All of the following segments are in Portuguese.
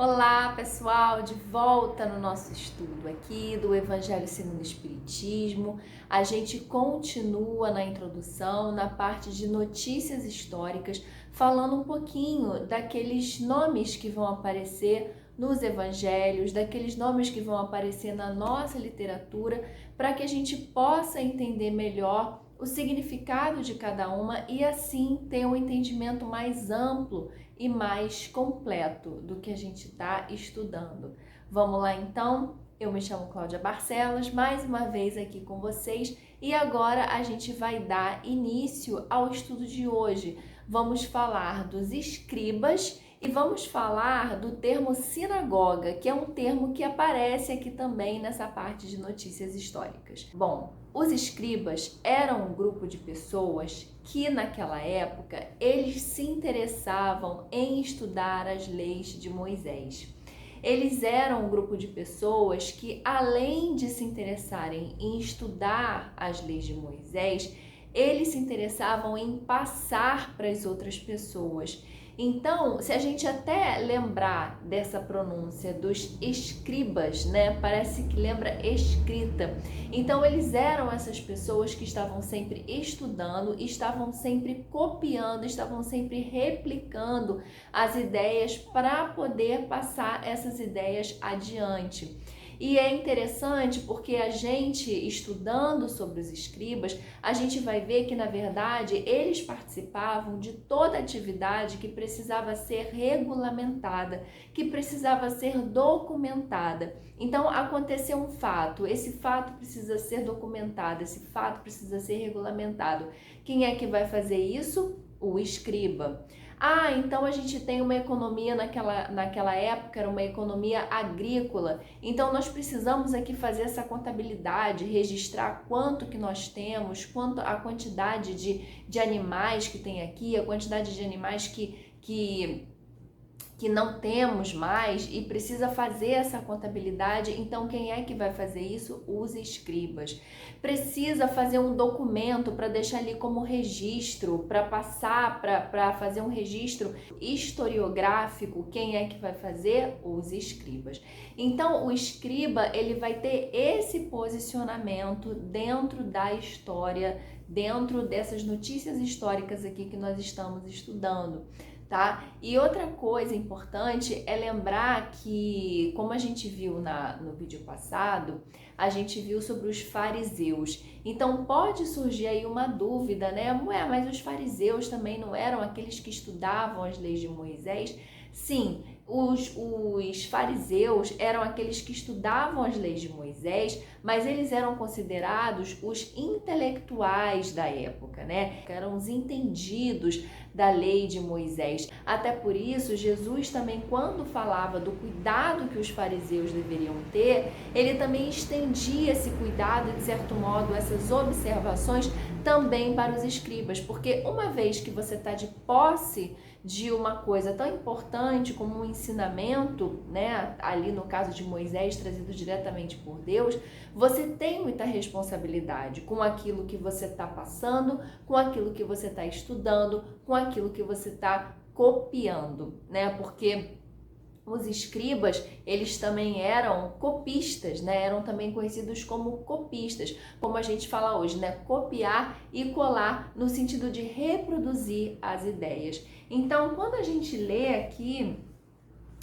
Olá, pessoal, de volta no nosso estudo aqui do Evangelho segundo o Espiritismo. A gente continua na introdução, na parte de notícias históricas, falando um pouquinho daqueles nomes que vão aparecer nos evangelhos, daqueles nomes que vão aparecer na nossa literatura, para que a gente possa entender melhor o significado de cada uma e assim ter um entendimento mais amplo e mais completo do que a gente está estudando. Vamos lá então? Eu me chamo Cláudia Barcelos, mais uma vez aqui com vocês e agora a gente vai dar início ao estudo de hoje. Vamos falar dos escribas e vamos falar do termo sinagoga, que é um termo que aparece aqui também nessa parte de notícias históricas. Bom, os escribas eram um grupo de pessoas que naquela época eles se interessavam em estudar as leis de Moisés. Eles eram um grupo de pessoas que, além de se interessarem em estudar as leis de Moisés, eles se interessavam em passar para as outras pessoas. Então, se a gente até lembrar dessa pronúncia dos escribas, né? Parece que lembra escrita. Então, eles eram essas pessoas que estavam sempre estudando, estavam sempre copiando, estavam sempre replicando as ideias para poder passar essas ideias adiante. E é interessante porque a gente, estudando sobre os escribas, a gente vai ver que, na verdade, eles participavam de toda atividade que precisava ser regulamentada, que precisava ser documentada. Então, aconteceu um fato, esse fato precisa ser documentado, esse fato precisa ser regulamentado. Quem é que vai fazer isso? O escriba. Ah, então a gente tem uma economia naquela época, era uma economia agrícola, então nós precisamos aqui fazer essa contabilidade, registrar quanto que nós temos, quanto a quantidade de animais que tem aqui, a quantidade de animais que não temos mais e precisa fazer essa contabilidade. Então, quem é que vai fazer isso? Os escribas. Precisa fazer um documento para deixar ali como registro, para passar, para fazer um registro historiográfico. Quem é que vai fazer? Os escribas. Então, o escriba, ele vai ter esse posicionamento dentro da história, dentro dessas notícias históricas aqui que nós estamos estudando. Tá? E outra coisa importante é lembrar que, como a gente viu no vídeo passado, a gente viu sobre os fariseus. Então pode surgir aí uma dúvida, né? Ué, mas os fariseus também não eram aqueles que estudavam as leis de Moisés? Sim, os fariseus eram aqueles que estudavam as leis de Moisés, mas eles eram considerados os intelectuais da época, né? Eram os entendidos da lei de Moisés. Até por isso, Jesus também, quando falava do cuidado que os fariseus deveriam ter, ele também estendia esse cuidado, de certo modo, essas observações também para os escribas, porque uma vez que você está de posse de uma coisa tão importante como um ensinamento, né, ali no caso de Moisés, trazido diretamente por Deus, você tem muita responsabilidade com aquilo que você está passando, com aquilo que você está estudando, com aquilo que você está copiando, né, porque os escribas, eles também eram copistas, né? Eram também conhecidos como copistas, como a gente fala hoje, né? Copiar e colar no sentido de reproduzir as ideias. Então, quando a gente lê aqui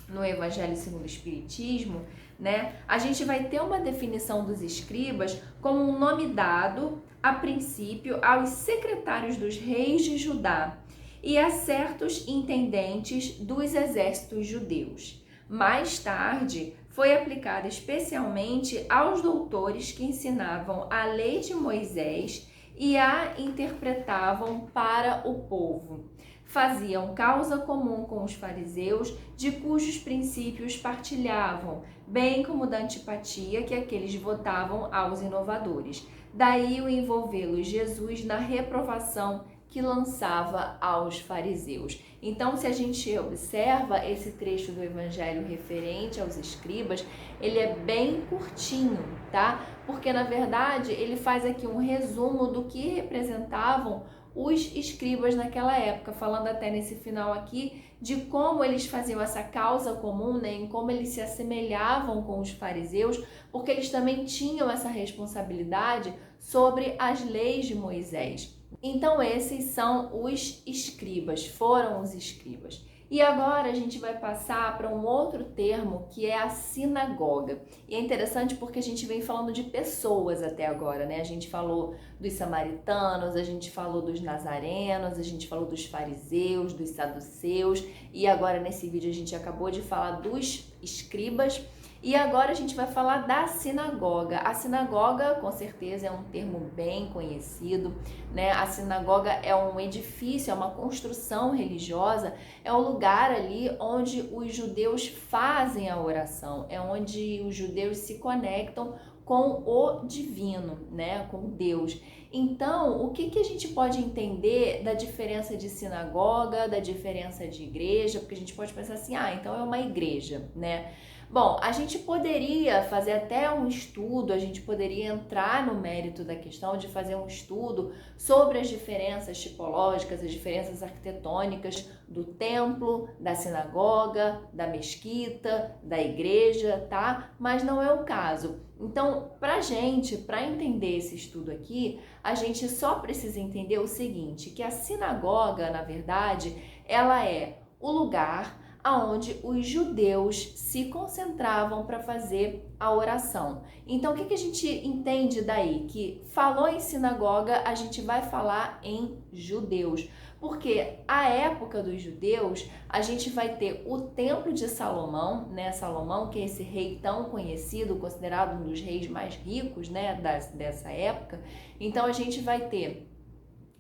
no Evangelho segundo o Espiritismo, né? A gente vai ter uma definição dos escribas como um nome dado, a princípio, aos secretários dos reis de Judá e a certos intendentes dos exércitos judeus. Mais tarde, foi aplicada especialmente aos doutores que ensinavam a lei de Moisés e a interpretavam para o povo. Faziam causa comum com os fariseus, de cujos princípios partilhavam, bem como da antipatia que aqueles votavam aos inovadores. Daí o envolvê-los Jesus na reprovação que lançava aos fariseus. Então, se a gente observa esse trecho do Evangelho referente aos escribas, ele é bem curtinho, tá? Porque, na verdade, ele faz aqui um resumo do que representavam os escribas naquela época, falando até nesse final aqui de como eles faziam essa causa comum, né, em como eles se assemelhavam com os fariseus, porque eles também tinham essa responsabilidade sobre as leis de Moisés. Então esses são os escribas, foram os escribas. E agora a gente vai passar para um outro termo que é a sinagoga. E é interessante porque a gente vem falando de pessoas até agora, né? A gente falou dos samaritanos, a gente falou dos nazarenos, a gente falou dos fariseus, dos saduceus, e agora nesse vídeo a gente acabou de falar dos escribas. E agora a gente vai falar da sinagoga. A sinagoga, com certeza, é um termo bem conhecido, né? A sinagoga é um edifício, é uma construção religiosa, é um lugar ali onde os judeus fazem a oração, é onde os judeus se conectam com o divino, né? Com Deus. Então, o que a gente pode entender da diferença de sinagoga, da diferença de igreja? Porque a gente pode pensar assim, então é uma igreja, né? Bom, a gente poderia fazer até um estudo, a gente poderia entrar no mérito da questão de fazer um estudo sobre as diferenças tipológicas, as diferenças arquitetônicas do templo, da sinagoga, da mesquita, da igreja, tá? Mas não é o caso. Então, para entender esse estudo aqui, a gente só precisa entender o seguinte, que a sinagoga, na verdade, ela é o lugar aonde os judeus se concentravam para fazer a oração. Então, o que a gente entende daí? Que falou em sinagoga, a gente vai falar em judeus. Porque a época dos judeus, a gente vai ter o Templo de Salomão, né? Salomão, que é esse rei tão conhecido, considerado um dos reis mais ricos, né, dessa época. Então, a gente vai ter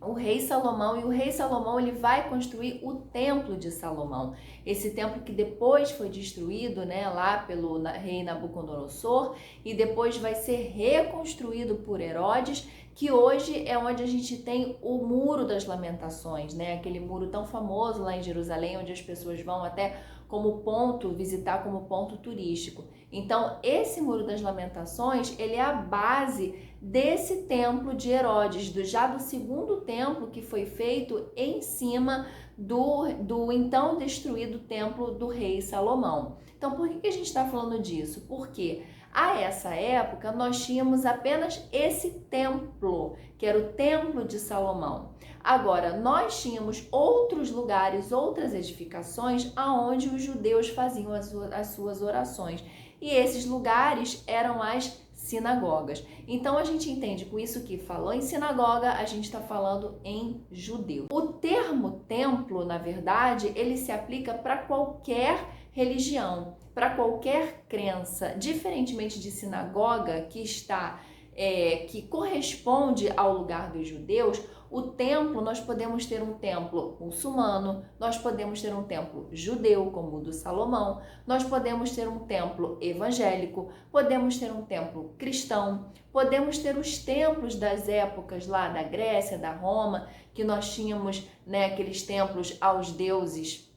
o rei Salomão, e o rei Salomão ele vai construir o Templo de Salomão. Esse templo que depois foi destruído, né, lá pelo rei Nabucodonosor, e depois vai ser reconstruído por Herodes, que hoje é onde a gente tem o Muro das Lamentações, né, aquele muro tão famoso lá em Jerusalém, onde as pessoas vão até como ponto, visitar como ponto turístico. Então, esse Muro das Lamentações, ele é a base desse templo de Herodes, já do segundo templo que foi feito em cima do então destruído templo do rei Salomão. Então, por que a gente está falando disso? Porque a essa época nós tínhamos apenas esse templo, que era o Templo de Salomão. Agora, nós tínhamos outros lugares, outras edificações aonde os judeus faziam as suas orações. E esses lugares eram as sinagogas. Então a gente entende com isso que falou em sinagoga, a gente está falando em judeu. O termo templo, na verdade, ele se aplica para qualquer religião, para qualquer crença, diferentemente de sinagoga, que corresponde ao lugar dos judeus. O templo, nós podemos ter um templo muçulmano, nós podemos ter um templo judeu, como o do Salomão, nós podemos ter um templo evangélico, podemos ter um templo cristão, podemos ter os templos das épocas lá da Grécia, da Roma, que nós tínhamos, né, aqueles templos aos deuses,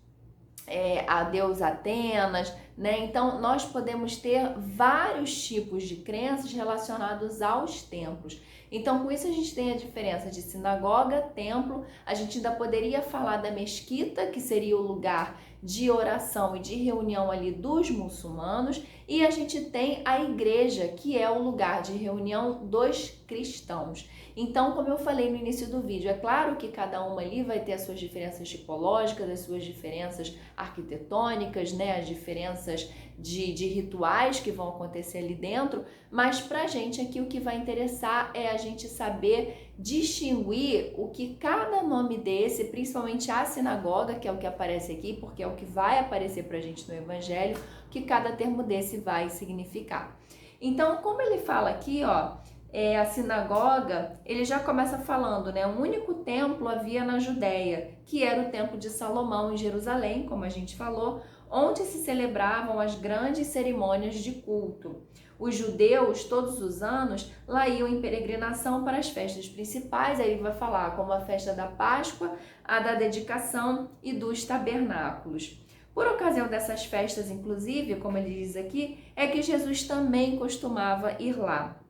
a deusa Atenas, né? Então, nós podemos ter vários tipos de crenças relacionados aos templos. Então, com isso a gente tem a diferença de sinagoga, templo. A gente ainda poderia falar da mesquita, que seria o lugar de oração e de reunião ali dos muçulmanos, e a gente tem a igreja, que é o lugar de reunião dos cristãos. Então, como eu falei no início do vídeo, é claro que cada uma ali vai ter as suas diferenças tipológicas, as suas diferenças arquitetônicas, né, as diferenças de rituais que vão acontecer ali dentro, mas pra gente aqui o que vai interessar é a gente saber distinguir o que cada nome desse, principalmente a sinagoga, que é o que aparece aqui, porque é o que vai aparecer pra gente no Evangelho, que cada termo desse vai significar. Então, como ele fala aqui, a sinagoga, ele já começa falando, né? Um único templo havia na Judéia, que era o templo de Salomão em Jerusalém, como a gente falou, onde se celebravam as grandes cerimônias de culto. Os judeus, todos os anos, lá iam em peregrinação para as festas principais, aí ele vai falar como a festa da Páscoa, a da dedicação e dos tabernáculos. Por ocasião dessas festas, inclusive, como ele diz aqui, é que Jesus também costumava ir lá.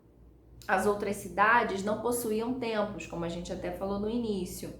As outras cidades não possuíam templos, como a gente até falou no início.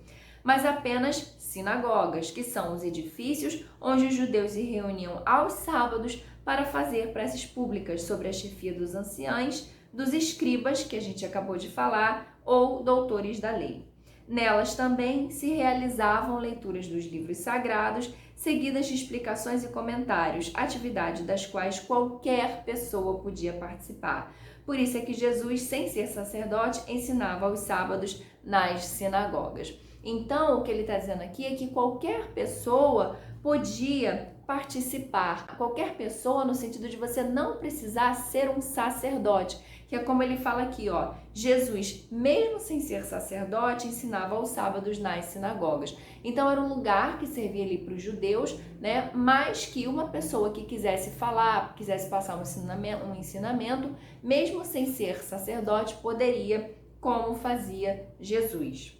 mas apenas sinagogas, que são os edifícios onde os judeus se reuniam aos sábados para fazer preces públicas sobre a chefia dos anciãos, dos escribas, que a gente acabou de falar, ou doutores da lei. Nelas também se realizavam leituras dos livros sagrados, seguidas de explicações e comentários, atividade das quais qualquer pessoa podia participar. Por isso é que Jesus, sem ser sacerdote, ensinava aos sábados nas sinagogas. Então, o que ele está dizendo aqui é que qualquer pessoa podia participar. Qualquer pessoa no sentido de você não precisar ser um sacerdote, que é como ele fala aqui, ó. Jesus, mesmo sem ser sacerdote, ensinava aos sábados nas sinagogas. Então, era um lugar que servia ali para os judeus, né? Mas que uma pessoa que quisesse falar, quisesse passar um ensinamento, mesmo sem ser sacerdote, poderia, como fazia Jesus.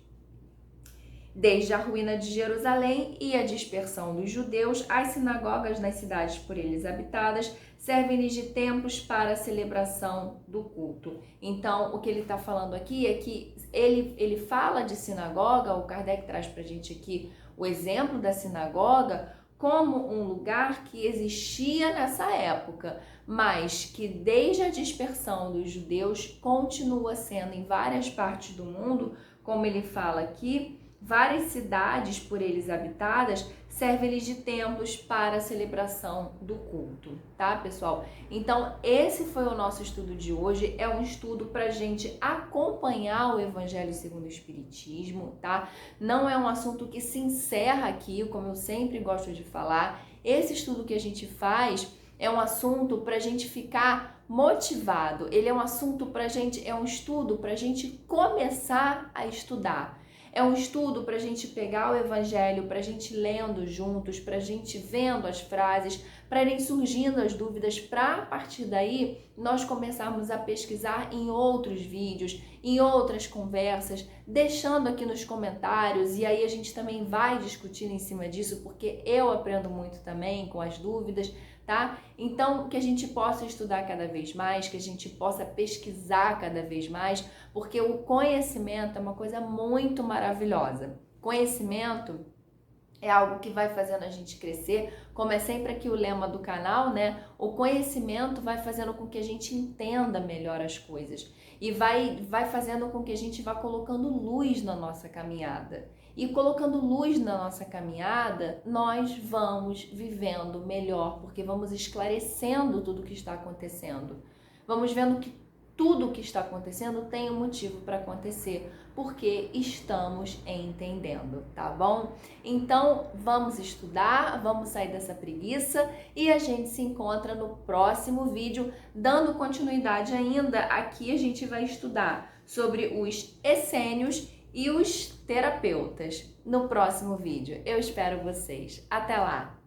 Desde a ruína de Jerusalém e a dispersão dos judeus, as sinagogas nas cidades por eles habitadas servem-lhes de templos para a celebração do culto. Então, o que ele está falando aqui é que ele fala de sinagoga, o Kardec traz para a gente aqui o exemplo da sinagoga como um lugar que existia nessa época, mas que desde a dispersão dos judeus continua sendo em várias partes do mundo, como ele fala aqui, várias cidades por eles habitadas servem-lhes de templos para a celebração do culto, tá, pessoal? Então, esse foi o nosso estudo de hoje. É um estudo para a gente acompanhar o Evangelho segundo o Espiritismo, tá? Não é um assunto que se encerra aqui, como eu sempre gosto de falar. Esse estudo que a gente faz é um assunto para a gente ficar motivado. Ele é um assunto para a gente, é um estudo para a gente começar a estudar. É um estudo para a gente pegar o Evangelho, para a gente lendo juntos, para a gente vendo as frases, para irem surgindo as dúvidas, para a partir daí nós começarmos a pesquisar em outros vídeos, em outras conversas, deixando aqui nos comentários, e aí a gente também vai discutindo em cima disso, porque eu aprendo muito também com as dúvidas, tá? Então, que a gente possa estudar cada vez mais, que a gente possa pesquisar cada vez mais, porque o conhecimento é uma coisa muito maravilhosa. Conhecimento é algo que vai fazendo a gente crescer, como é sempre aqui o lema do canal, né? O conhecimento vai fazendo com que a gente entenda melhor as coisas e vai fazendo com que a gente vá colocando luz na nossa caminhada. E colocando luz na nossa caminhada, nós vamos vivendo melhor, porque vamos esclarecendo tudo o que está acontecendo. Vamos vendo que tudo o que está acontecendo tem um motivo para acontecer, porque estamos entendendo, tá bom? Então, vamos estudar, vamos sair dessa preguiça e a gente se encontra no próximo vídeo, dando continuidade ainda. Aqui a gente vai estudar sobre os essênios e os terapeutas no próximo vídeo. Eu espero vocês. Até lá!